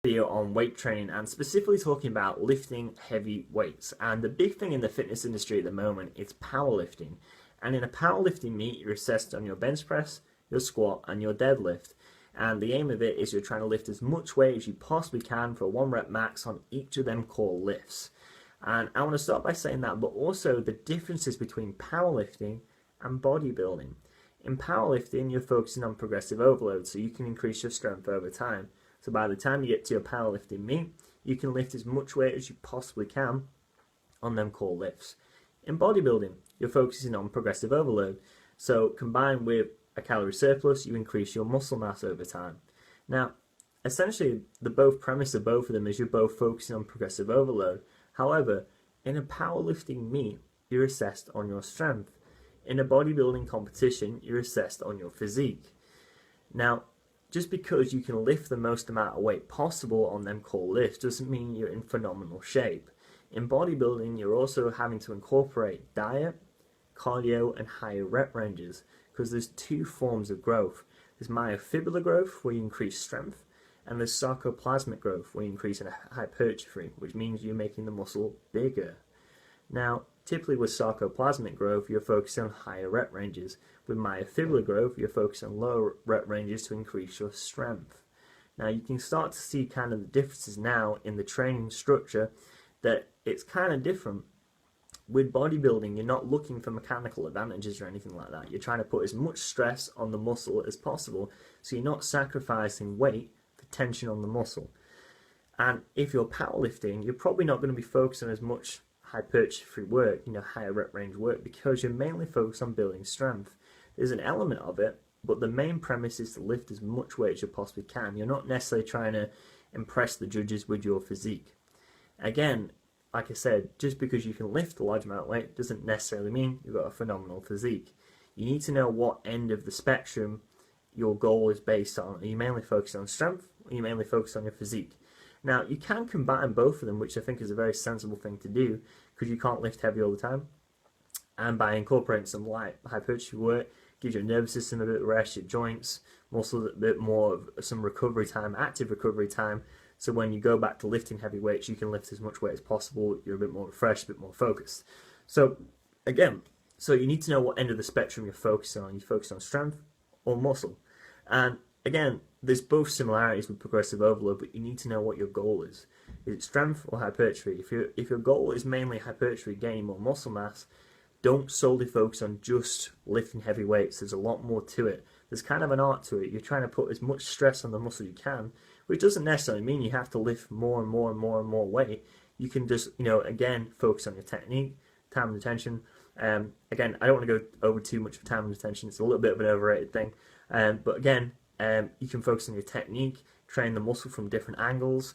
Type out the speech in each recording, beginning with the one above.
Video on weight training and specifically talking about lifting heavy weights. And the big thing in the fitness industry at the moment is powerlifting. And in a powerlifting meet, you're assessed on your bench press, your squat, and your deadlift. And the aim of it is you're trying to lift as much weight as you possibly can for a 1 rep max on each of them core lifts. And I want to start by saying that, but also the differences between powerlifting and bodybuilding. In powerlifting, you're focusing on progressive overload, so you can increase your strength over time. So by the time you get to your powerlifting meet, you can lift as much weight as you possibly can on them core lifts. In bodybuilding, you're focusing on progressive overload. So combined with a calorie surplus, you increase your muscle mass over time. Now, essentially, the premise of both of them is you're both focusing on progressive overload. However, in a powerlifting meet, you're assessed on your strength. In a bodybuilding competition, you're assessed on your physique. Now, just because you can lift the most amount of weight possible on them core lifts doesn't mean you're in phenomenal shape. In bodybuilding, you're also having to incorporate diet, cardio, and higher rep ranges because there's two forms of growth. There's myofibrillar growth, where you increase strength, and there's sarcoplasmic growth, where you increase in hypertrophy, which means you're making the muscle bigger. Now, typically with sarcoplasmic growth, you're focusing on higher rep ranges. With myofibrillar growth, you're focusing on lower rep ranges to increase your strength. Now, you can start to see kind of the differences now in the training structure, that it's kind of different. With bodybuilding, you're not looking for mechanical advantages or anything like that. You're trying to put as much stress on the muscle as possible, so you're not sacrificing weight for tension on the muscle. And if you're powerlifting, you're probably not going to be focused on as much hypertrophy work, higher rep range work, because you're mainly focused on building strength. There's an element of it, but the main premise is to lift as much weight as you possibly can. You're not necessarily trying to impress the judges with your physique. Again, like I said, just because you can lift a large amount of weight doesn't necessarily mean you've got a phenomenal physique. You need to know what end of the spectrum your goal is based on. Are you mainly focused on strength, or are you mainly focused on your physique? Now, you can combine both of them, which I think is a very sensible thing to do, because you can't lift heavy all the time. And by incorporating some light hypertrophy work, gives your nervous system a bit of rest, your joints, muscles a bit more of some recovery time, active recovery time. So when you go back to lifting heavy weights, you can lift as much weight as possible. You're a bit more refreshed, a bit more focused. So again, you need to know what end of the spectrum you're focusing on. You focus on strength or muscle. And again, there's both similarities with progressive overload, but you need to know what your goal is. Is it strength or hypertrophy? If your goal is mainly hypertrophy, gaining more muscle mass, don't solely focus on just lifting heavy weights. There's a lot more to it. There's kind of an art to it. You're trying to put as much stress on the muscle you can, which doesn't necessarily mean you have to lift more and more and more and more weight. You can just, again, focus on your technique, time and attention. Again, I don't want to go over too much of time and attention. It's a little bit of an overrated thing. But again, you can focus on your technique, train the muscle from different angles,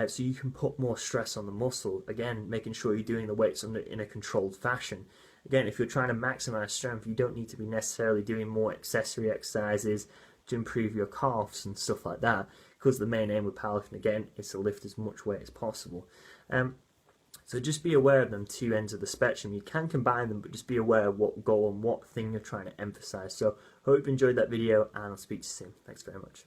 so you can put more stress on the muscle. Again, making sure you're doing the weights in a controlled fashion. Again, if you're trying to maximize strength, you don't need to be necessarily doing more accessory exercises to improve your calves and stuff like that, because the main aim with powerlifting, again, is to lift as much weight as possible. So just be aware of them two ends of the spectrum. You can combine them, but just be aware of what goal and what thing you're trying to emphasize. So hope you enjoyed that video, and I'll speak to you soon. Thanks very much.